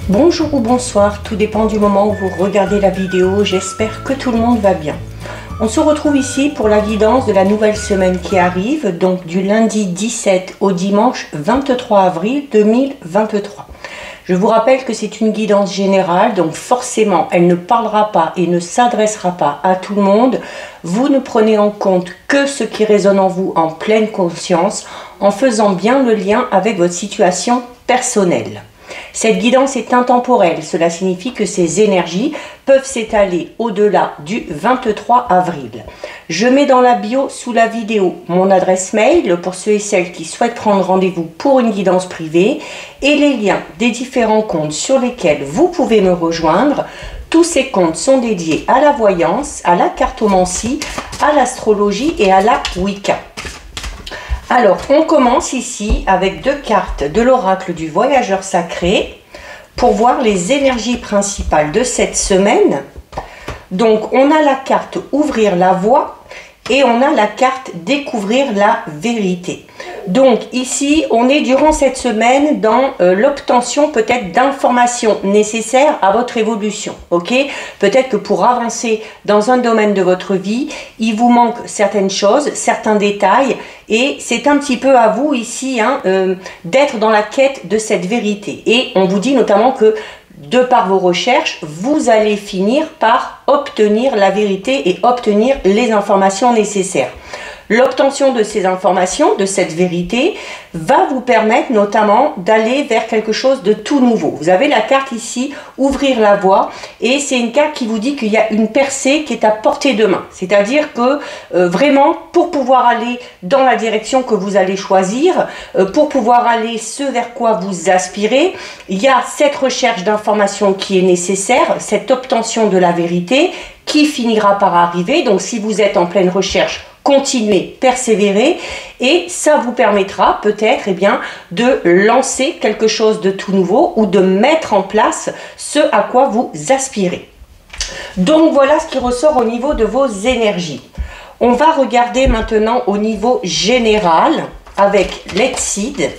Bonjour ou bonsoir, tout dépend du moment où vous regardez la vidéo, j'espère que tout le monde va bien. On se retrouve ici pour la guidance de la nouvelle semaine qui arrive, donc du lundi 17 au dimanche 23 avril 2023. Je vous rappelle que c'est une guidance générale, donc forcément elle ne parlera pas et ne s'adressera pas à tout le monde. Vous ne prenez en compte que ce qui résonne en vous en pleine conscience, en faisant bien le lien avec votre situation personnelle. Cette guidance est intemporelle, cela signifie que ces énergies peuvent s'étaler au-delà du 23 avril. Je mets dans la bio sous la vidéo mon adresse mail pour ceux et celles qui souhaitent prendre rendez-vous pour une guidance privée et les liens des différents comptes sur lesquels vous pouvez me rejoindre. Tous ces comptes sont dédiés à la voyance, à la cartomancie, à l'astrologie et à la Wicca. Alors, on commence ici avec deux cartes de l'oracle du voyageur sacré pour voir les énergies principales de cette semaine. Donc, on a la carte ouvrir la voie et on a la carte découvrir la vérité. Donc ici, on est durant cette semaine dans l'obtention peut-être d'informations nécessaires à votre évolution. Ok, peut-être que pour avancer dans un domaine de votre vie, il vous manque certaines choses, certains détails, et c'est un petit peu à vous ici d'être dans la quête de cette vérité. Et on vous dit notamment que de par vos recherches, vous allez finir par obtenir la vérité et obtenir les informations nécessaires. L'obtention de ces informations, de cette vérité, va vous permettre notamment d'aller vers quelque chose de tout nouveau. Vous avez la carte ici, ouvrir la voie, et c'est une carte qui vous dit qu'il y a une percée qui est à portée de main. C'est-à-dire que vraiment, pour pouvoir aller dans la direction que vous allez choisir, pour pouvoir aller ce vers quoi vous aspirez, il y a cette recherche d'informations qui est nécessaire, cette obtention de la vérité qui finira par arriver. Donc si vous êtes en pleine recherche, continuez, persévérez, et ça vous permettra peut-être de lancer quelque chose de tout nouveau ou de mettre en place ce à quoi vous aspirez. Donc voilà ce qui ressort au niveau de vos énergies. On va regarder maintenant au niveau général avec l'Exide.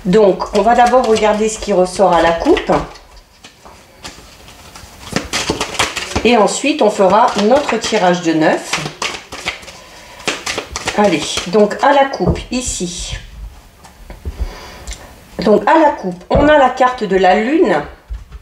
Donc on va d'abord regarder ce qui ressort à la coupe. Et ensuite on fera notre tirage de 9. Allez, donc à la coupe, ici. Donc à la coupe, on a la carte de la lune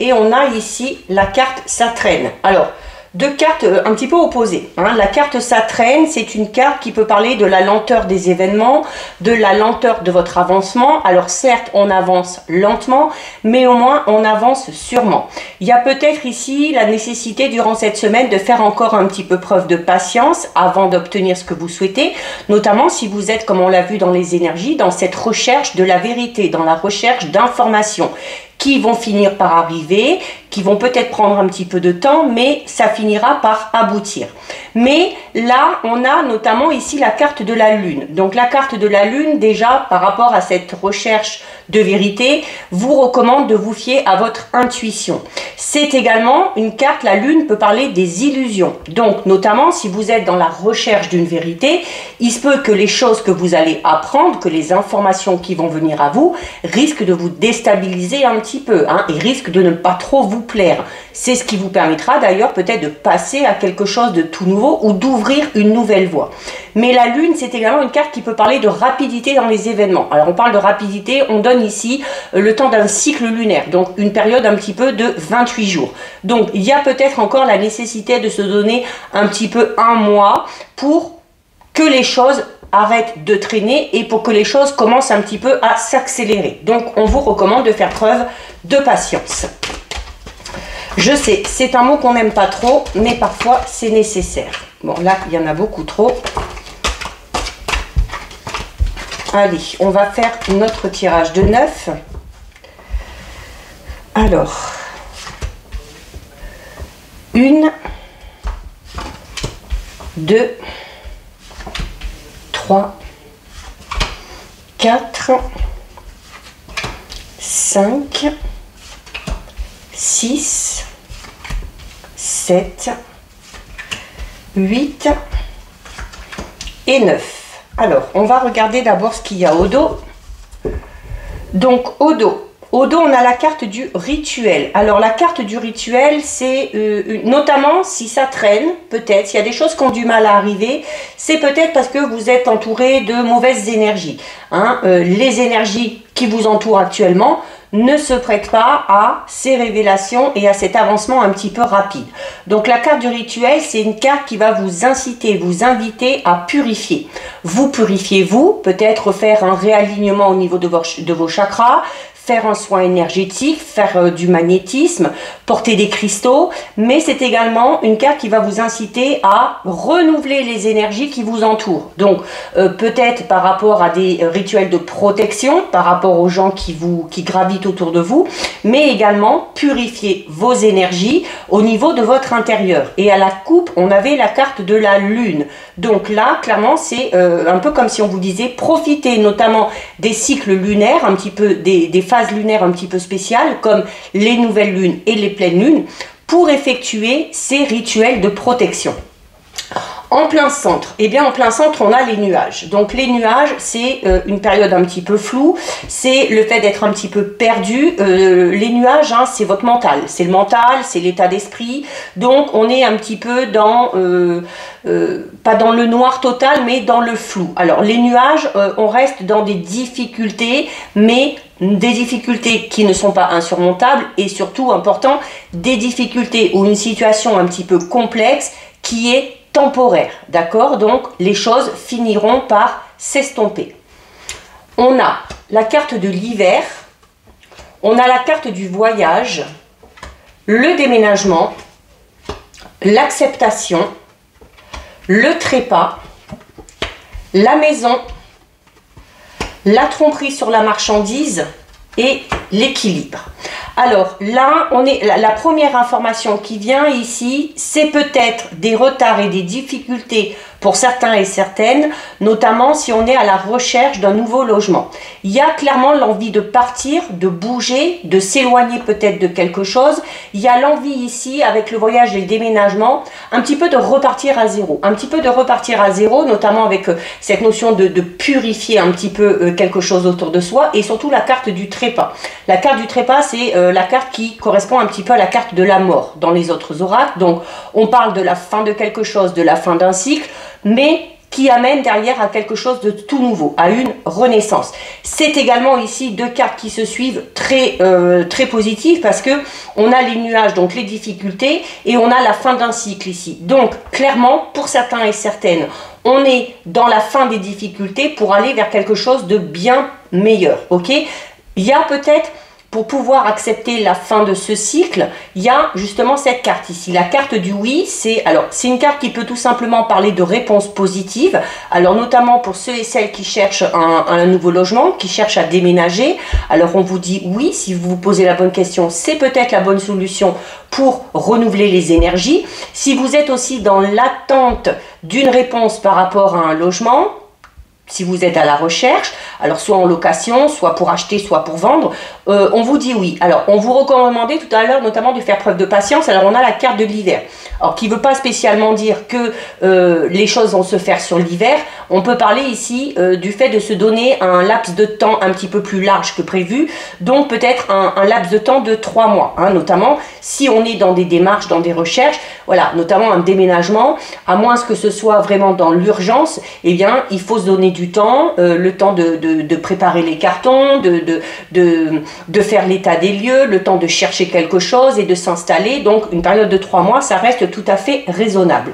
et on a ici la carte Satraine. Alors, deux cartes un petit peu opposées. La carte Satraine, c'est une carte qui peut parler de la lenteur des événements, de la lenteur de votre avancement. Alors certes, on avance lentement, mais au moins on avance sûrement. Il y a peut-être ici la nécessité durant cette semaine de faire encore un petit peu preuve de patience avant d'obtenir ce que vous souhaitez, notamment si vous êtes, comme on l'a vu dans les énergies, dans cette recherche de la vérité, dans la recherche d'informations qui vont finir par arriver, qui vont peut-être prendre un petit peu de temps, mais ça finira par aboutir. Mais là, on a notamment ici la carte de la lune. Donc la carte de la lune, déjà, par rapport à cette recherche de vérité, vous recommande de vous fier à votre intuition. C'est également une carte, la lune peut parler des illusions. Donc notamment, si vous êtes dans la recherche d'une vérité, il se peut que les choses que vous allez apprendre, que les informations qui vont venir à vous, risquent de vous déstabiliser un petit peu, et risquent de ne pas trop vous plaire. C'est ce qui vous permettra d'ailleurs peut-être de passer à quelque chose de tout nouveau ou d'ouvrir une nouvelle voie. Mais la lune, c'est également une carte qui peut parler de rapidité dans les événements. Alors on parle de rapidité, on donne ici le temps d'un cycle lunaire, donc une période un petit peu de 28 jours. Donc il y a peut-être encore la nécessité de se donner un petit peu un mois pour que les choses arrêtent de traîner et pour que les choses commencent un petit peu à s'accélérer. Donc on vous recommande de faire preuve de patience. Je sais, c'est un mot qu'on n'aime pas trop, mais parfois c'est nécessaire. Bon, là, il y en a beaucoup trop. Allez, on va faire notre tirage de 9. Alors, 1, 2, 3, 4, 5, 6, 7, 8 et 9. Alors, on va regarder d'abord ce qu'il y a au dos. Donc, au dos, Au dos, on a la carte du rituel. Alors, la carte du rituel, c'est notamment si ça traîne, peut-être, s'il y a des choses qui ont du mal à arriver, c'est peut-être parce que vous êtes entouré de mauvaises énergies. Hein. Les énergies qui vous entourent actuellement ne se prête pas à ces révélations et à cet avancement un petit peu rapide. Donc la carte du rituel, c'est une carte qui va vous inciter, vous inviter à purifier. Vous purifiez vous, peut-être faire un réalignement au niveau de vos chakras, faire un soin énergétique, faire du magnétisme, porter des cristaux, mais c'est également une carte qui va vous inciter à renouveler les énergies qui vous entourent. Donc peut-être par rapport à des rituels de protection, par rapport aux gens qui gravitent autour de vous, mais également purifier vos énergies au niveau de votre intérieur. Et à la coupe, on avait la carte de la lune. Donc là, clairement, c'est un peu comme si on vous disait profitez notamment des cycles lunaires, un petit peu des phases lunaires un petit peu spéciales, comme les nouvelles lunes et les pleines lunes, pour effectuer ces rituels de protection. En plein centre, eh bien en plein centre, on a les nuages. Donc les nuages, c'est une période un petit peu floue, c'est le fait d'être un petit peu perdu. Les nuages, hein, c'est votre mental, c'est le mental, c'est l'état d'esprit. Donc on est un petit peu dans, pas dans le noir total, mais dans le flou. Alors les nuages, on reste dans des difficultés, mais des difficultés qui ne sont pas insurmontables et surtout important, des difficultés ou une situation un petit peu complexe qui est temporaire, d'accord? Donc les choses finiront par s'estomper. On a la carte de l'hiver, on a la carte du voyage, le déménagement, l'acceptation, le trépas, la maison, la tromperie sur la marchandise et l'équilibre. Alors là, la première information qui vient ici, c'est peut-être des retards et des difficultés pour certains et certaines, notamment si on est à la recherche d'un nouveau logement. Il y a clairement l'envie de partir, de bouger, de s'éloigner peut-être de quelque chose. Il y a l'envie ici, avec le voyage et le déménagement, un petit peu de repartir à zéro. Un petit peu de repartir à zéro, notamment avec cette notion de purifier un petit peu quelque chose autour de soi, et surtout la carte du trépas. La carte du trépas, c'est la carte qui correspond un petit peu à la carte de la mort dans les autres oracles. Donc, on parle de la fin de quelque chose, de la fin d'un cycle, mais qui amène derrière à quelque chose de tout nouveau, à une renaissance. C'est également ici deux cartes qui se suivent très positives parce que on a les nuages, donc les difficultés, et on a la fin d'un cycle ici. Donc clairement, pour certains et certaines, on est dans la fin des difficultés pour aller vers quelque chose de bien meilleur, ok? Il y a peut-être, pour pouvoir accepter la fin de ce cycle, il y a justement cette carte ici. La carte du oui, c'est une carte qui peut tout simplement parler de réponses positives. Alors notamment pour ceux et celles qui cherchent un nouveau logement, qui cherchent à déménager. Alors on vous dit oui, si vous vous posez la bonne question, c'est peut-être la bonne solution pour renouveler les énergies. Si vous êtes aussi dans l'attente d'une réponse par rapport à un logement, si vous êtes à la recherche, alors soit en location, soit pour acheter, soit pour vendre, on vous dit oui. Alors, on vous recommandait tout à l'heure notamment de faire preuve de patience. Alors, on a la carte de l'hiver. Alors, qui ne veut pas spécialement dire que les choses vont se faire sur l'hiver. On peut parler ici du fait de se donner un laps de temps un petit peu plus large que prévu. Donc, peut-être un laps de temps de 3 mois. Hein, notamment, si on est dans des démarches, dans des recherches, voilà, notamment un déménagement, à moins que ce soit vraiment dans l'urgence, eh bien, il faut se donner du temps, le temps de préparer les cartons, de faire l'état des lieux, le temps de chercher quelque chose et de s'installer. Donc une période de 3 mois, ça reste tout à fait raisonnable.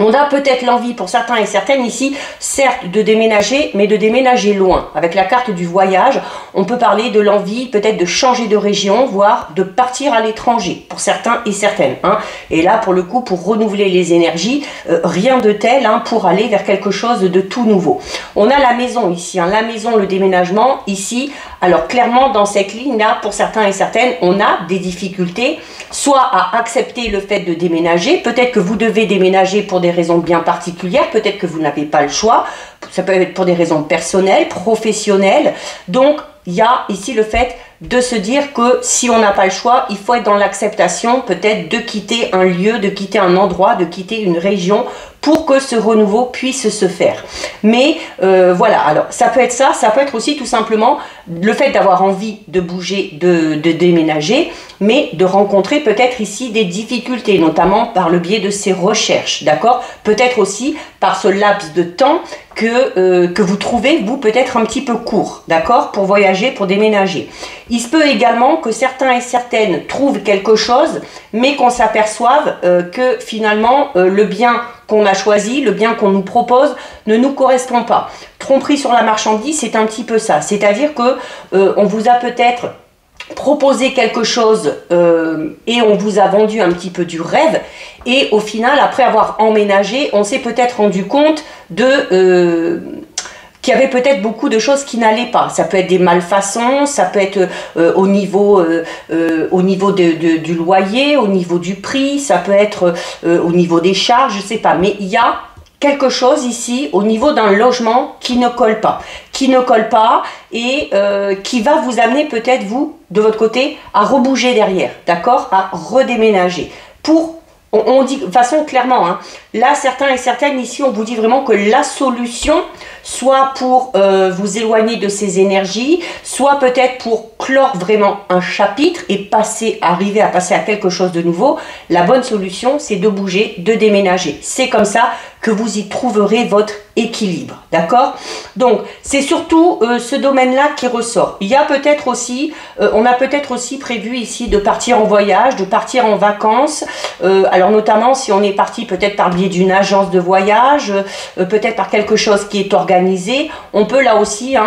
On a peut-être l'envie pour certains et certaines ici, certes de déménager, mais de déménager loin. Avec la carte du voyage, on peut parler de l'envie peut-être de changer de région, voire de partir à l'étranger, pour certains et certaines. Hein. Et là, pour le coup, pour renouveler les énergies, rien de tel pour aller vers quelque chose de tout nouveau. On a la maison ici, la maison, le déménagement ici. Alors clairement, dans cette ligne-là, pour certains et certaines, on a des difficultés, soit à accepter le fait de déménager. Peut-être que vous devez déménager pour des raisons bien particulières, peut-être que vous n'avez pas le choix, ça peut être pour des raisons personnelles, professionnelles. Donc il y a ici le fait de se dire que si on n'a pas le choix, il faut être dans l'acceptation peut-être de quitter un lieu, de quitter un endroit, de quitter une région pour que ce renouveau puisse se faire. Mais voilà, alors ça peut être ça, ça peut être aussi tout simplement le fait d'avoir envie de bouger, de déménager, mais de rencontrer peut-être ici des difficultés, notamment par le biais de ces recherches, d'accord? Peut-être aussi par ce laps de temps que vous trouvez, vous, peut-être un petit peu court, d'accord? Pour voyager, pour déménager. Il se peut également que certains et certaines trouvent quelque chose, mais qu'on s'aperçoive que finalement, le bien qu'on a choisi, le bien qu'on nous propose, ne nous correspond pas. Tromperie sur la marchandise, c'est un petit peu ça. C'est-à-dire que on vous a peut-être proposé quelque chose et on vous a vendu un petit peu du rêve, et au final, après avoir emménagé, on s'est peut-être rendu compte qu'il y avait peut-être beaucoup de choses qui n'allaient pas. Ça peut être des malfaçons, ça peut être au niveau du loyer, au niveau du prix, ça peut être au niveau des charges, je sais pas, mais il y a quelque chose ici au niveau d'un logement qui ne colle pas, et qui va vous amener peut-être, vous, de votre côté, à rebouger derrière, d'accord, à redéménager. On dit de façon clairement, hein, là, certains et certaines ici, on vous dit vraiment que la solution, soit pour vous éloigner de ces énergies, soit peut-être pour clore vraiment un chapitre et arriver à passer à quelque chose de nouveau. La bonne solution, c'est de bouger, de déménager. C'est comme ça que vous y trouverez votre équilibre, d'accord? Donc, c'est surtout ce domaine-là qui ressort. Il y a peut-être aussi, on a peut-être aussi prévu ici de partir en voyage, de partir en vacances, alors notamment si on est parti peut-être par le biais d'une agence de voyage, peut-être par quelque chose qui est organisé, on peut là aussi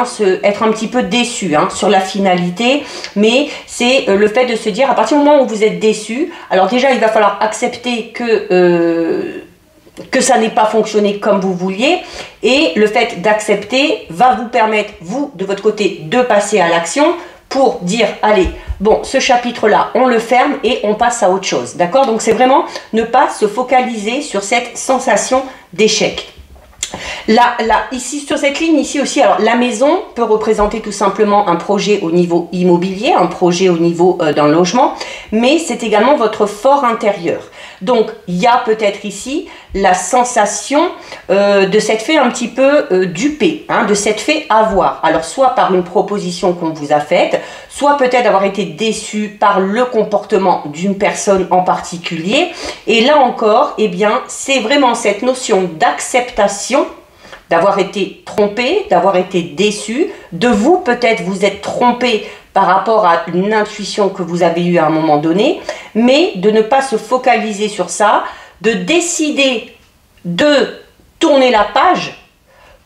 être un petit peu déçu sur la finalité, mais c'est le fait de se dire, à partir du moment où vous êtes déçu, alors déjà il va falloir accepter que ça n'ait pas fonctionné comme vous vouliez, et le fait d'accepter va vous permettre, vous, de votre côté, de passer à l'action pour dire, allez, bon, ce chapitre-là, on le ferme et on passe à autre chose, d'accord? Donc c'est vraiment ne pas se focaliser sur cette sensation d'échec. Là, ici, sur cette ligne ici aussi, alors la maison peut représenter tout simplement un projet au niveau immobilier, un projet au niveau d'un logement, mais c'est également votre fort intérieur. Donc, il y a peut-être ici la sensation de s'être fait un petit peu duper, de s'être fait avoir. Alors, soit par une proposition qu'on vous a faite, soit peut-être avoir été déçu par le comportement d'une personne en particulier. Et là encore, eh bien, c'est vraiment cette notion d'acceptation, d'avoir été trompé, d'avoir été déçu, de vous peut-être vous êtes trompé par rapport à une intuition que vous avez eue à un moment donné, mais de ne pas se focaliser sur ça, de décider de tourner la page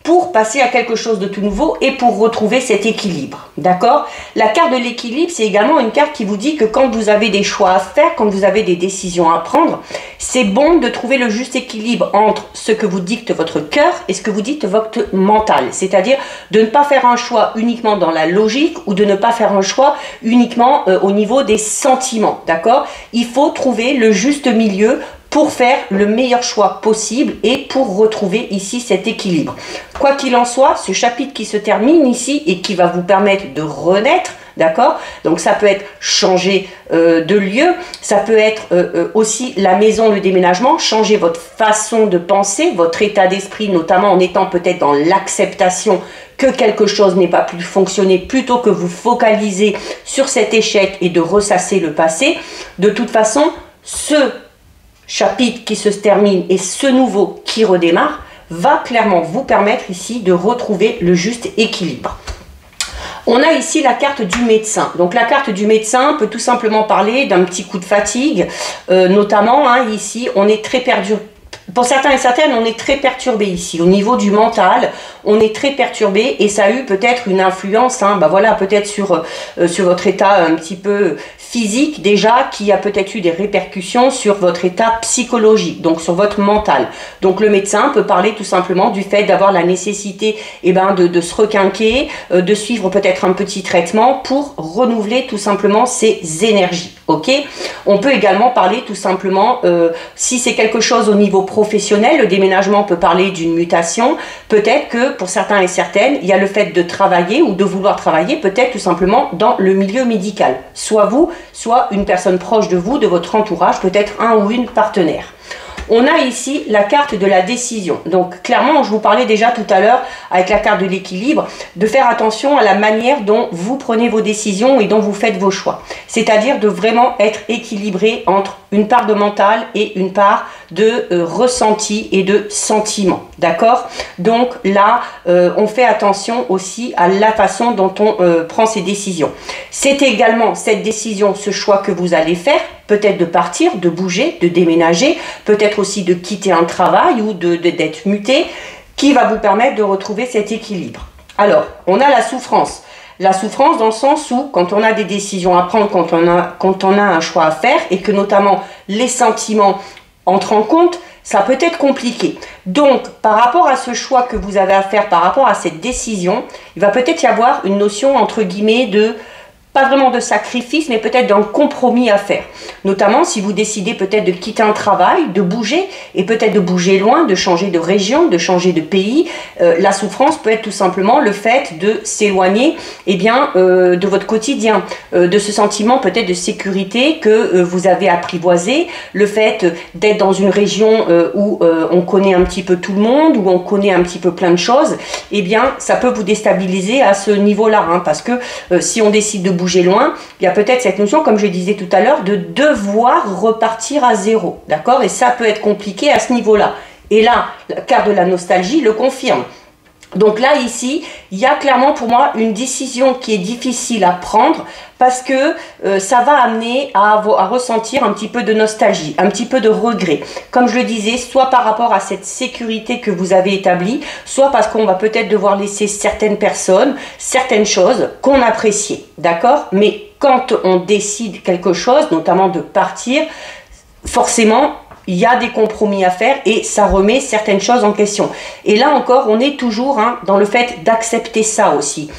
pour passer à quelque chose de tout nouveau et pour retrouver cet équilibre, d'accord? La carte de l'équilibre, c'est également une carte qui vous dit que quand vous avez des choix à faire, quand vous avez des décisions à prendre, c'est bon de trouver le juste équilibre entre ce que vous dicte votre cœur et ce que vous dicte votre mental, c'est-à-dire de ne pas faire un choix uniquement dans la logique ou de ne pas faire un choix uniquement au niveau des sentiments, d'accord? Il faut trouver le juste milieu pour faire le meilleur choix possible et pour retrouver ici cet équilibre. Quoi qu'il en soit, ce chapitre qui se termine ici et qui va vous permettre de renaître, d'accord? Donc ça peut être changer de lieu, ça peut être aussi la maison, le déménagement, changer votre façon de penser, votre état d'esprit, notamment en étant peut-être dans l'acceptation que quelque chose n'ait pas pu fonctionner, plutôt que vous focaliser sur cet échec et de ressasser le passé. De toute façon, ce chapitre qui se termine et ce nouveau qui redémarre va clairement vous permettre ici de retrouver le juste équilibre. On a ici la carte du médecin. Donc la carte du médecin peut tout simplement parler d'un petit coup de fatigue, notamment ici on est très perdu. Pour certains et certaines, on est très perturbé ici. Au niveau du mental, on est très perturbé et ça a eu peut-être une influence, voilà, peut-être sur votre état un petit peu physique déjà, qui a peut-être eu des répercussions sur votre état psychologique, donc sur votre mental. Donc le médecin peut parler tout simplement du fait d'avoir la nécessité de se requinquer, de suivre peut-être un petit traitement pour renouveler tout simplement ses énergies. Ok, on peut également parler tout simplement, si c'est quelque chose au niveau professionnel, le déménagement peut parler d'une mutation. Peut-être que pour certains et certaines, il y a le fait de travailler ou de vouloir travailler peut-être tout simplement dans le milieu médical. Soit vous, soit une personne proche de vous, de votre entourage, peut-être un ou une partenaire. On a ici la carte de la décision. Donc clairement, je vous parlais déjà tout à l'heure avec la carte de l'équilibre, de faire attention à la manière dont vous prenez vos décisions et dont vous faites vos choix. C'est-à-dire de vraiment être équilibré entre une part de mental et une part de ressenti et de sentiment. D'accord? Donc là, on fait attention aussi à la façon dont on prend ses décisions. C'est également cette décision, ce choix que vous allez faire, peut-être de partir, de bouger, de déménager, peut-être aussi de quitter un travail ou d'être muté, qui va vous permettre de retrouver cet équilibre. Alors, on a la souffrance. La souffrance dans le sens où, quand on a des décisions à prendre, quand on a un choix à faire, et que notamment les sentiments entrent en compte, ça peut être compliqué. Donc, par rapport à ce choix que vous avez à faire, par rapport à cette décision, il va peut-être y avoir une notion, entre guillemets, de pas vraiment de sacrifice, mais peut-être d'un compromis à faire. Notamment si vous décidez peut-être de quitter un travail, de bouger, et peut-être de bouger loin, de changer de région, de changer de pays. La souffrance peut être tout simplement le fait de s'éloigner de votre quotidien, de ce sentiment peut-être de sécurité que vous avez apprivoisé, le fait d'être dans une région où on connaît un petit peu tout le monde, où on connaît un petit peu plein de choses, ça peut vous déstabiliser à ce niveau-là, parce que si on décide de bouger loin, il y a peut-être cette notion, comme je disais tout à l'heure, de devoir repartir à zéro, d'accord? Et ça peut être compliqué à ce niveau-là. Et là, la carte de la nostalgie le confirme. Donc là, ici, il y a clairement pour moi une décision qui est difficile à prendre parce que ça va amener à ressentir un petit peu de nostalgie, un petit peu de regret. Comme je le disais, soit par rapport à cette sécurité que vous avez établie, soit parce qu'on va peut-être devoir laisser certaines personnes, certaines choses qu'on appréciait, d'accord? Mais quand on décide quelque chose, notamment de partir, forcément, il y a des compromis à faire et ça remet certaines choses en question. Et là encore, on est toujours dans le fait d'accepter ça aussi.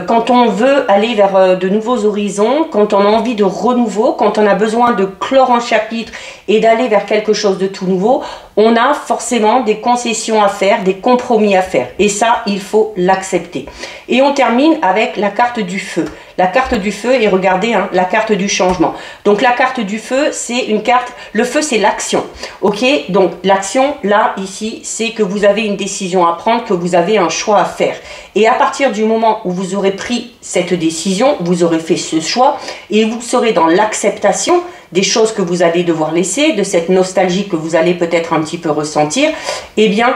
Quand on veut aller vers de nouveaux horizons, quand on a envie de renouveau, quand on a besoin de clore un chapitre et d'aller vers quelque chose de tout nouveau, on a forcément des concessions à faire, des compromis à faire. Et ça, il faut l'accepter. Et on termine avec la carte du feu. La carte du feu, et regardez, la carte du changement. Donc la carte du feu, c'est une carte, le feu c'est l'action. Ok, donc l'action, là, ici, c'est que vous avez une décision à prendre, que vous avez un choix à faire. Et à partir du moment où vous aurez pris cette décision, vous aurez fait ce choix, et vous serez dans l'acceptation des choses que vous allez devoir laisser, de cette nostalgie que vous allez peut-être un petit peu ressentir,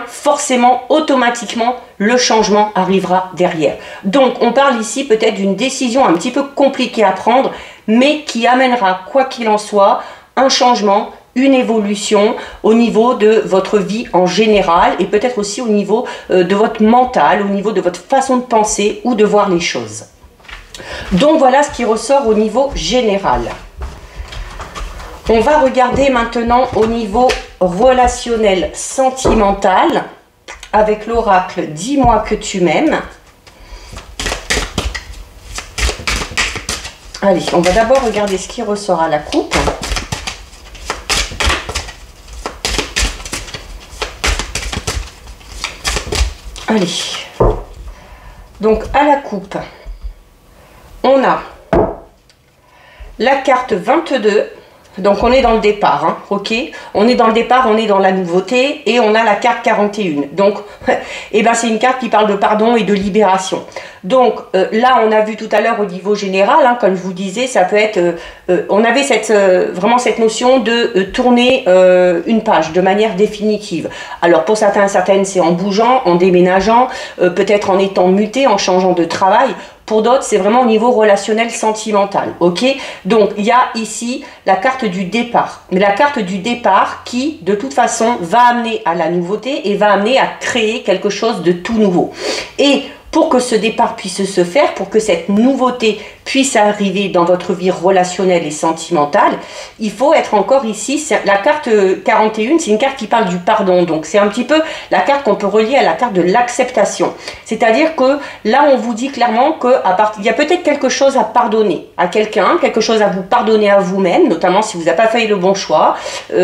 forcément, automatiquement, le changement arrivera derrière. Donc, on parle ici peut-être d'une décision un petit peu compliquée à prendre, mais qui amènera, quoi qu'il en soit, un changement, une évolution au niveau de votre vie en général et peut-être aussi au niveau de votre mental, au niveau de votre façon de penser ou de voir les choses. Donc, voilà ce qui ressort au niveau général. On va regarder maintenant au niveau relationnel, sentimental, avec l'oracle « Dis-moi que tu m'aimes ». Allez, on va d'abord regarder ce qui ressort à la coupe. Allez, donc à la coupe, on a la carte 22. Donc on est dans le départ, ok? On est dans le départ, on est dans la nouveauté et on a la carte 41. Donc, c'est une carte qui parle de pardon et de libération. Donc là, on a vu tout à l'heure au niveau général, comme je vous disais, ça peut être, on avait vraiment cette notion de tourner une page de manière définitive. Alors pour certains et certaines, c'est en bougeant, en déménageant, peut-être en étant muté, en changeant de travail. Pour d'autres, c'est vraiment au niveau relationnel sentimental, ok? Donc, il y a ici la carte du départ. Mais la carte du départ qui, de toute façon, va amener à la nouveauté et va amener à créer quelque chose de tout nouveau. Et pour que ce départ puisse se faire, pour que cette nouveauté puisse arriver dans votre vie relationnelle et sentimentale, il faut être encore ici. La carte 41, c'est une carte qui parle du pardon. Donc, c'est un petit peu la carte qu'on peut relier à la carte de l'acceptation. C'est-à-dire que là, on vous dit clairement qu'il y a peut-être quelque chose à pardonner à quelqu'un, quelque chose à vous pardonner à vous-même, notamment si vous n'avez pas fait le bon choix,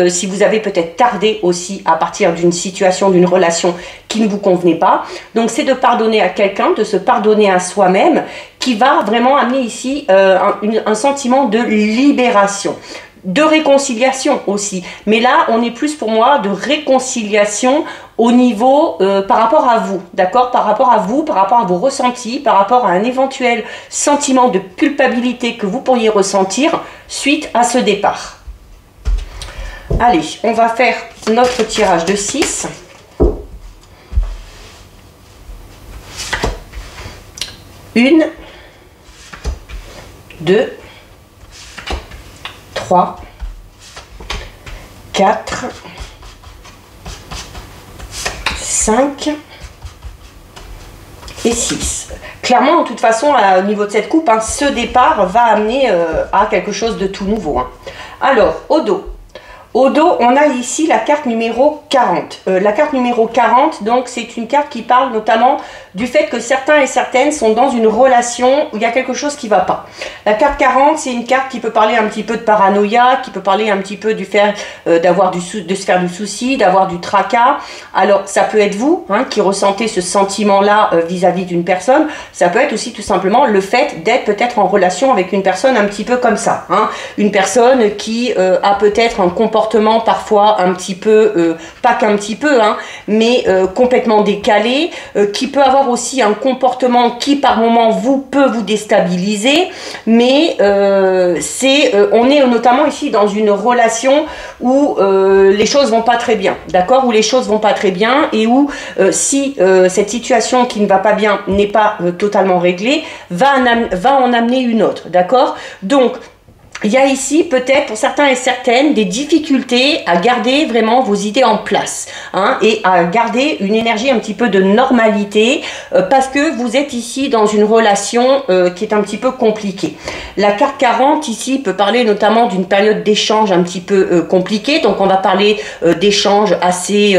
si vous avez peut-être tardé aussi à partir d'une situation, d'une relation qui ne vous convenait pas. Donc, c'est de pardonner à quelqu'un, de se pardonner à soi-même, qui va vraiment amener ici un sentiment de libération. de réconciliation aussi. Mais là, on est plus pour moi de réconciliation au niveau par rapport à vous, d'accord? Par rapport à vous, par rapport à vos ressentis, par rapport à un éventuel sentiment de culpabilité que vous pourriez ressentir suite à ce départ. Allez, on va faire notre tirage de 6. Une, 2, 3, 4, 5 et 6. Clairement, de toute façon, au niveau de cette coupe, hein, ce départ va amener à quelque chose de tout nouveau. Hein. Alors, au dos. Au dos, on a ici la carte numéro 40. La carte numéro 40, donc, c'est une carte qui parle notamment du fait que certains et certaines sont dans une relation où il y a quelque chose qui ne va pas. La carte 40, c'est une carte qui peut parler un petit peu de paranoïa, qui peut parler un petit peu du fait de se faire du souci, d'avoir du tracas. Alors, ça peut être vous hein, qui ressentez ce sentiment-là vis-à-vis d'une personne. Ça peut être aussi tout simplement le fait d'être peut-être en relation avec une personne un petit peu comme ça. Hein. Une personne qui a peut-être un comportement parfois un petit peu, pas qu'un petit peu, hein, mais complètement décalé, qui peut avoir aussi un comportement qui par moment peut vous déstabiliser, mais on est notamment ici dans une relation où les choses vont pas très bien, d'accord, où les choses vont pas très bien et où si cette situation qui ne va pas bien n'est pas totalement réglée, va en amener une autre, d'accord. Donc il y a ici peut-être pour certains et certaines des difficultés à garder vraiment vos idées en place hein, et à garder une énergie un petit peu de normalité parce que vous êtes ici dans une relation qui est un petit peu compliquée. La carte 40 ici peut parler notamment d'une période d'échange un petit peu compliquée, donc on va parler d'échanges assez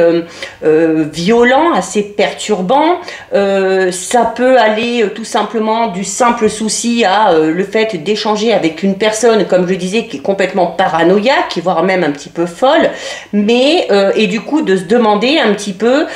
violents, assez perturbants. Ça peut aller tout simplement du simple souci à le fait d'échanger avec une personne comme je disais, qui est complètement paranoïaque, voire même un petit peu folle, mais et du coup de se demander un petit peu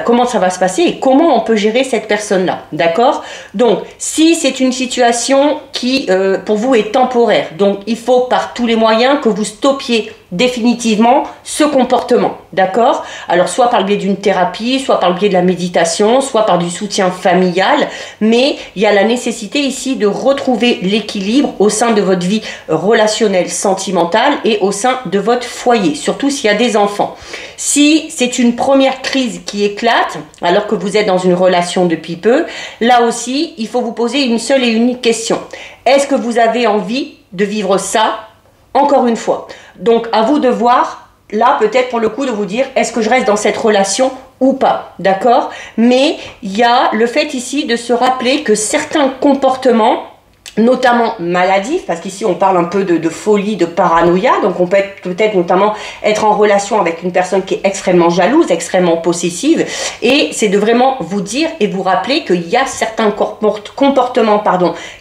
comment ça va se passer et comment on peut gérer cette personne-là, d'accord? Donc, si c'est une situation qui, pour vous, est temporaire, donc il faut par tous les moyens que vous stoppiez définitivement ce comportement, d'accord? Alors soit par le biais d'une thérapie, soit par le biais de la méditation, soit par du soutien familial, mais il y a la nécessité ici de retrouver l'équilibre au sein de votre vie relationnelle, sentimentale et au sein de votre foyer, surtout s'il y a des enfants. Si c'est une première crise qui éclate, alors que vous êtes dans une relation depuis peu, là aussi, il faut vous poser une seule et unique question. Est-ce que vous avez envie de vivre ça encore une fois? Donc, à vous de voir, là, peut-être pour le coup, de vous dire, est-ce que je reste dans cette relation ou pas, d'accord? Mais il y a le fait ici de se rappeler que certains comportements, notamment maladifs, parce qu'ici on parle un peu de folie, de paranoïa, donc on peut peut-être notamment être en relation avec une personne qui est extrêmement jalouse, extrêmement possessive, et c'est de vraiment vous dire et vous rappeler qu'il y a certains comportements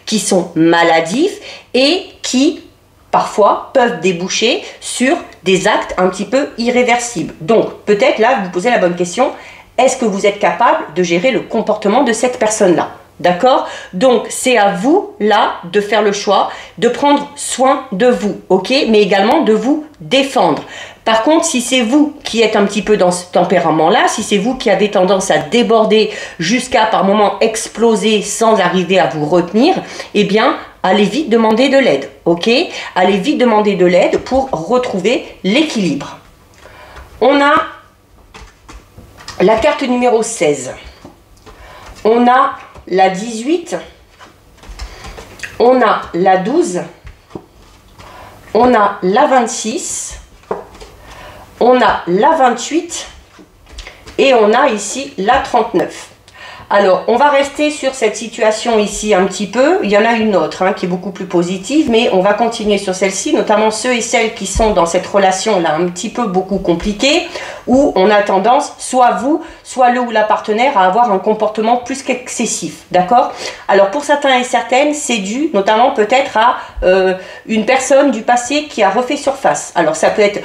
qui sont maladifs et qui parfois peuvent déboucher sur des actes un petit peu irréversibles. Donc peut-être là vous posez la bonne question, est-ce que vous êtes capable de gérer le comportement de cette personne-là? D'accord? Donc, c'est à vous, là, de faire le choix, de prendre soin de vous, ok? Mais également de vous défendre. Par contre, si c'est vous qui êtes un petit peu dans ce tempérament-là, si c'est vous qui avez tendance à déborder jusqu'à par moments exploser sans arriver à vous retenir, eh bien, allez vite demander de l'aide, ok? Allez vite demander de l'aide pour retrouver l'équilibre. On a la carte numéro 16. On a la 18, on a la 12, on a la 26, on a la 28 et on a ici la 39. Alors, on va rester sur cette situation ici un petit peu. Il y en a une autre qui est beaucoup plus positive, mais on va continuer sur celle-ci, notamment ceux et celles qui sont dans cette relation-là un petit peu beaucoup compliquée, où on a tendance, soit vous, soit le ou la partenaire à avoir un comportement plus qu'excessif, d'accord? Alors pour certains et certaines, c'est dû notamment peut-être à une personne du passé qui a refait surface. Alors ça peut être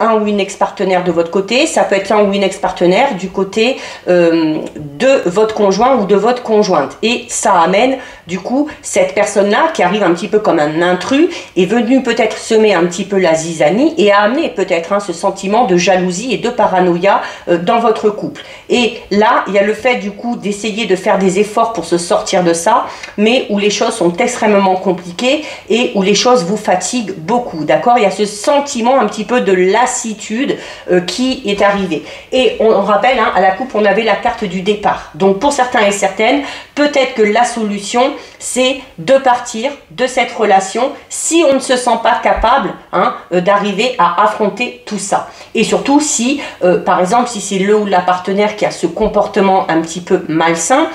un ou une ex-partenaire de votre côté, ça peut être un ou une ex-partenaire du côté de votre conjoint ou de votre conjointe. Et ça amène du coup cette personne-là qui arrive un petit peu comme un intrus, est venue peut-être semer un petit peu la zizanie et a amené peut-être ce sentiment de jalousie et de paranoïa dans votre couple. Et là, il y a le fait du coup d'essayer de faire des efforts pour se sortir de ça, mais où les choses sont extrêmement compliquées et où les choses vous fatiguent beaucoup, d'accord? Il y a ce sentiment un petit peu de lassitude qui est arrivé. Et on rappelle, à la coupe, on avait la carte du départ. Donc pour certains et certaines, peut-être que la solution, c'est de partir de cette relation si on ne se sent pas capable d'arriver à affronter tout ça. Et surtout si, par exemple, si c'est le ou la partenaire qui a ce comportement un petit peu malsain,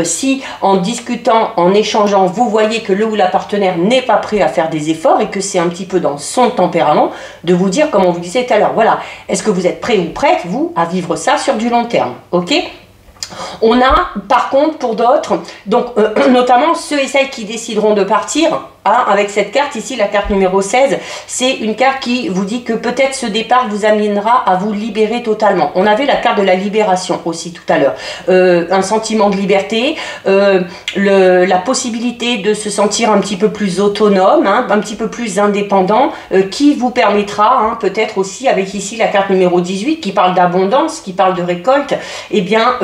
si en discutant, en échangeant, vous voyez que le ou la partenaire n'est pas prêt à faire des efforts et que c'est un petit peu dans son tempérament, de vous dire, comme on vous disait tout à l'heure, voilà, est-ce que vous êtes prêt ou prête, vous, à vivre ça sur du long terme, ok? On a, par contre, pour d'autres, donc notamment ceux et celles qui décideront de partir, avec cette carte ici, la carte numéro 16, c'est une carte qui vous dit que peut-être ce départ vous amènera à vous libérer totalement. On avait la carte de la libération aussi tout à l'heure. Un sentiment de liberté, la possibilité de se sentir un petit peu plus autonome, un petit peu plus indépendant, qui vous permettra, peut-être aussi avec ici la carte numéro 18 qui parle d'abondance, qui parle de récolte, et bien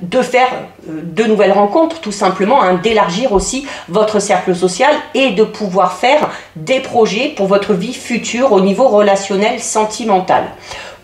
de faire de nouvelles rencontres, tout simplement, d'élargir aussi votre cercle social et de pouvoir faire des projets pour votre vie future au niveau relationnel, sentimental.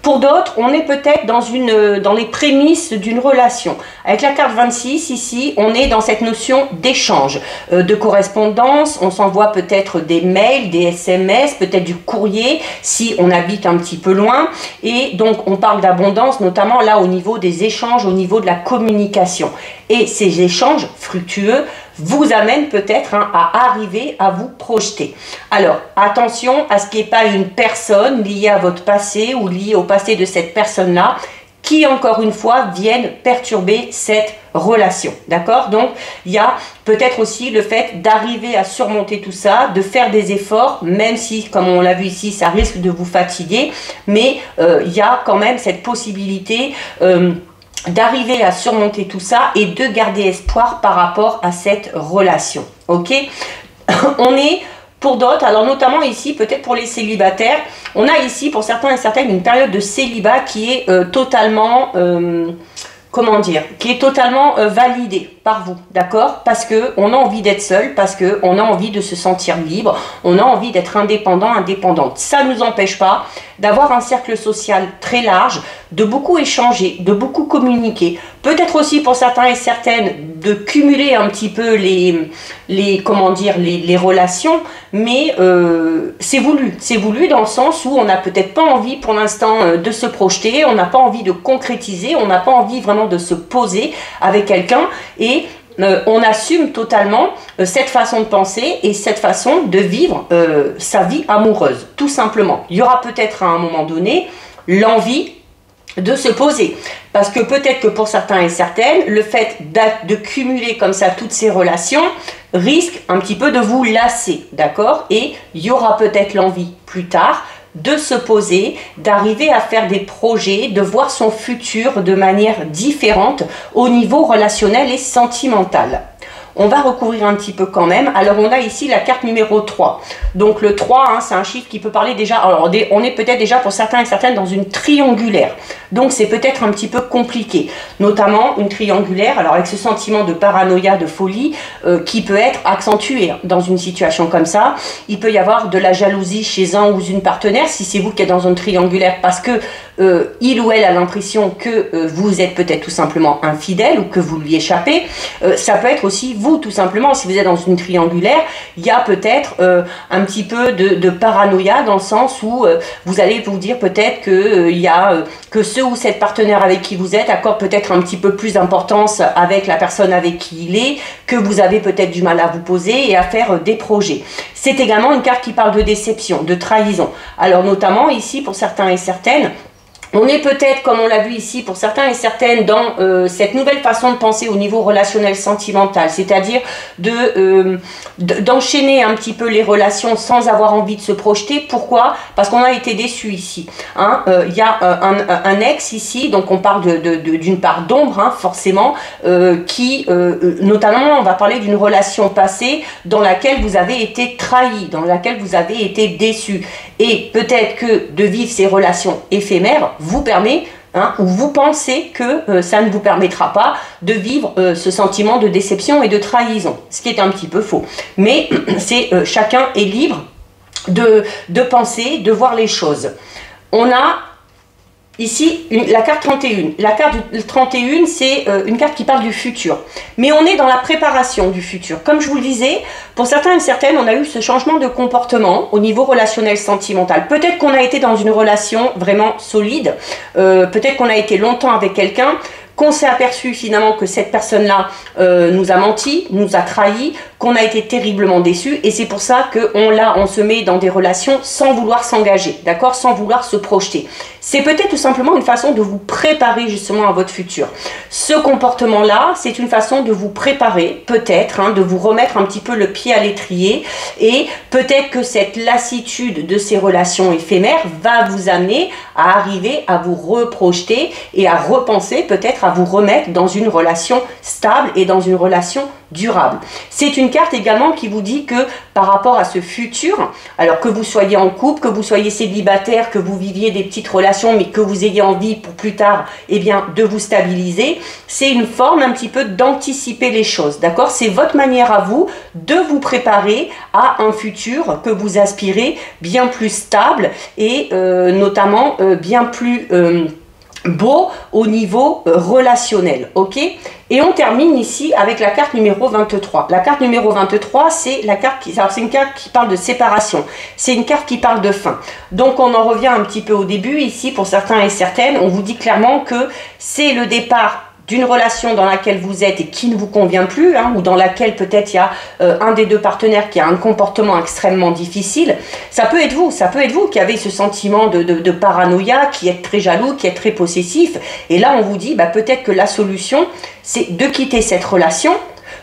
Pour d'autres, on est peut-être dans les prémices d'une relation. Avec la carte 26, ici, on est dans cette notion d'échange, de correspondance. On s'envoie peut-être des mails, des SMS, peut-être du courrier, si on habite un petit peu loin. Et donc, on parle d'abondance, notamment là au niveau des échanges, au niveau de la communication. Et ces échanges fructueux vous amènent peut-être à arriver à vous projeter. Alors, attention à ce qu'il n'y ait pas une personne liée à votre passé ou liée au passé de cette personne-là qui, encore une fois, vienne perturber cette relation. D'accord? Donc, il y a peut-être aussi le fait d'arriver à surmonter tout ça, de faire des efforts, même si, comme on l'a vu ici, ça risque de vous fatiguer, mais il y a quand même cette possibilité d'arriver à surmonter tout ça et de garder espoir par rapport à cette relation. Ok? On est pour d'autres, alors notamment ici, peut-être pour les célibataires, on a ici pour certains et certaines une période de célibat qui est totalement, comment dire, qui est totalement validée par vous, d'accord? Parce qu'on a envie d'être seul, parce qu'on a envie de se sentir libre, on a envie d'être indépendant, indépendante. Ça ne nous empêche pas d'avoir un cercle social très large, de beaucoup échanger, de beaucoup communiquer. Peut-être aussi pour certains et certaines de cumuler un petit peu les relations, mais c'est voulu dans le sens où on n'a peut-être pas envie pour l'instant de se projeter, on n'a pas envie de concrétiser, on n'a pas envie vraiment de se poser avec quelqu'un et on assume totalement cette façon de penser et cette façon de vivre sa vie amoureuse, tout simplement. Il y aura peut-être à un moment donné l'envie de se poser. Parce que peut-être que pour certains et certaines, le fait de cumuler comme ça toutes ces relations risque un petit peu de vous lasser, d'accord? Et il y aura peut-être l'envie plus tard de se poser, d'arriver à faire des projets, de voir son futur de manière différente au niveau relationnel et sentimental. On va recouvrir un petit peu quand même. Alors on a ici la carte numéro 3. Donc le 3, c'est un chiffre qui peut parler déjà, alors on est peut-être déjà pour certains et certaines dans une triangulaire. Donc c'est peut-être un petit peu compliqué. Notamment une triangulaire, alors avec ce sentiment de paranoïa, de folie, qui peut être accentué dans une situation comme ça. Il peut y avoir de la jalousie chez un ou une partenaire, si c'est vous qui êtes dans une triangulaire, parce que il ou elle a l'impression que vous êtes peut-être tout simplement infidèle ou que vous lui échappez. Ça peut être aussi vous, tout simplement, si vous êtes dans une triangulaire, il y a peut-être un petit peu de paranoïa dans le sens où vous allez vous dire peut-être que que ce ou cette partenaire avec qui vous êtes accorde peut-être un petit peu plus d'importance avec la personne avec qui il est, que vous avez peut-être du mal à vous poser et à faire des projets. C'est également une carte qui parle de déception, de trahison. Alors notamment ici pour certains et certaines, On est peut-être, comme on l'a vu ici, pour certains et certaines, dans cette nouvelle façon de penser au niveau relationnel sentimental, c'est-à-dire d'enchaîner un petit peu les relations sans avoir envie de se projeter. Pourquoi? Parce qu'on a été déçu ici. Hein. Y a un ex ici, donc on parle d'une part d'ombre, hein, forcément, notamment, on va parler d'une relation passée dans laquelle vous avez été trahi, dans laquelle vous avez été déçu. Et peut-être que de vivre ces relations éphémères vous permet, hein, ou vous pensez que ça ne vous permettra pas de vivre ce sentiment de déception et de trahison, ce qui est un petit peu faux. Mais c'est chacun est libre de penser, de voir les choses. On a ici la carte 31. La carte 31, c'est une carte qui parle du futur. Mais on est dans la préparation du futur. Comme je vous le disais, pour certains et certaines, on a eu ce changement de comportement au niveau relationnel sentimental. Peut-être qu'on a été dans une relation vraiment solide. Peut-être qu'on a été longtemps avec quelqu'un, qu'on s'est aperçu finalement que cette personne-là nous a menti, nous a trahi, qu'on a été terriblement déçu, et c'est pour ça qu'on se met dans des relations sans vouloir s'engager, d'accord, sans vouloir se projeter. C'est peut-être tout simplement une façon de vous préparer justement à votre futur. Ce comportement-là, c'est une façon de vous préparer, peut-être, hein, de vous remettre un petit peu le pied à l'étrier, et peut-être que cette lassitude de ces relations éphémères va vous amener à arriver à vous reprojeter et à repenser, peut-être à vous remettre dans une relation stable et dans une relation durable. C'est une carte également qui vous dit que par rapport à ce futur, alors que vous soyez en couple, que vous soyez célibataire, que vous viviez des petites relations, mais que vous ayez envie pour plus tard, eh bien, de vous stabiliser, c'est une forme un petit peu d'anticiper les choses, d'accord? C'est votre manière à vous de vous préparer à un futur que vous aspirez bien plus stable et notamment bien plus beau au niveau relationnel, ok? Et on termine ici avec la carte numéro 23. La carte numéro 23, c'est la carte c'est une carte qui parle de séparation. C'est une carte qui parle de fin. Donc on en revient un petit peu au début ici pour certains et certaines. On vous dit clairement que c'est le départ d'une relation dans laquelle vous êtes et qui ne vous convient plus, hein, ou dans laquelle peut-être il y a un des deux partenaires qui a un comportement extrêmement difficile. Ça peut être vous qui avez ce sentiment de paranoïa, qui êtes très jaloux, qui êtes très possessif. Et là, on vous dit, bah, peut-être que la solution, c'est de quitter cette relation,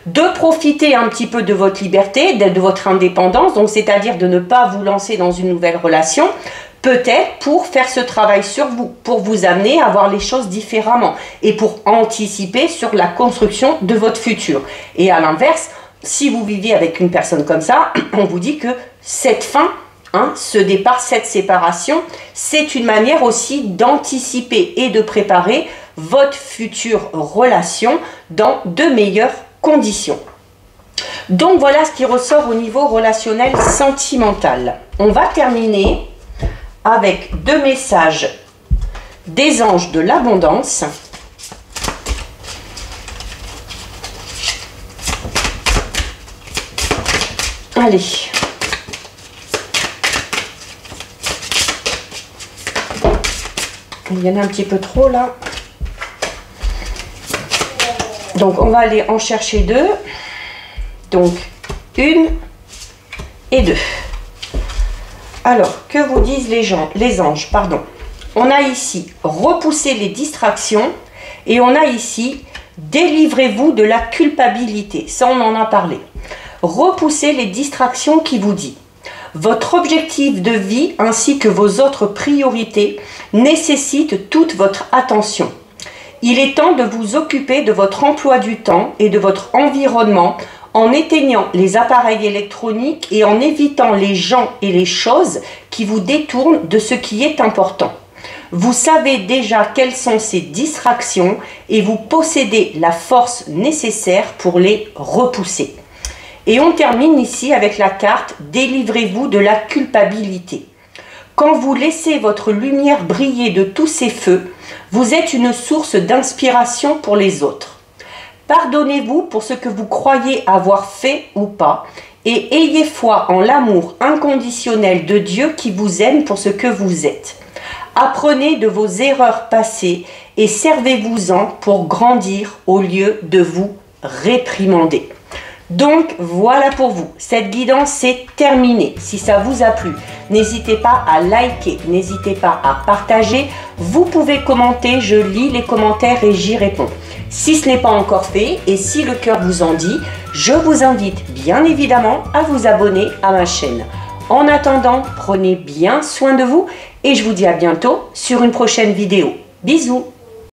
de profiter un petit peu de votre liberté, de votre indépendance, donc c'est-à-dire de ne pas vous lancer dans une nouvelle relation, peut-être pour faire ce travail sur vous, pour vous amener à voir les choses différemment et pour anticiper sur la construction de votre futur. Et à l'inverse, si vous viviez avec une personne comme ça, on vous dit que cette fin, hein, ce départ, cette séparation, c'est une manière aussi d'anticiper et de préparer votre future relation dans de meilleures conditions. Donc voilà ce qui ressort au niveau relationnel sentimental. On va terminer avec deux messages des anges de l'abondance. Allez. Il y en a un petit peu trop là. Donc on va aller en chercher deux. Donc une et deux. Alors, que vous disent les anges, pardon. On a ici repousser les distractions et on a ici délivrez-vous de la culpabilité. Ça, on en a parlé. Repoussez les distractions qui vous dit votre objectif de vie ainsi que vos autres priorités nécessitent toute votre attention. Il est temps de vous occuper de votre emploi du temps et de votre environnement en éteignant les appareils électroniques et en évitant les gens et les choses qui vous détournent de ce qui est important. Vous savez déjà quelles sont ces distractions et vous possédez la force nécessaire pour les repousser. Et on termine ici avec la carte « Délivrez-vous de la culpabilité ». Quand vous laissez votre lumière briller de tous ces feux, vous êtes une source d'inspiration pour les autres. Pardonnez-vous pour ce que vous croyez avoir fait ou pas et ayez foi en l'amour inconditionnel de Dieu qui vous aime pour ce que vous êtes. Apprenez de vos erreurs passées et servez-vous-en pour grandir au lieu de vous réprimander. Donc voilà pour vous, cette guidance c'est terminé. Si ça vous a plu, N'hésitez pas à liker, n'hésitez pas à partager. Vous pouvez commenter, je lis les commentaires et j'y réponds. Si ce n'est pas encore fait et si le cœur vous en dit, je vous invite bien évidemment à vous abonner à ma chaîne. En attendant, prenez bien soin de vous et je vous dis à bientôt sur une prochaine vidéo. Bisous!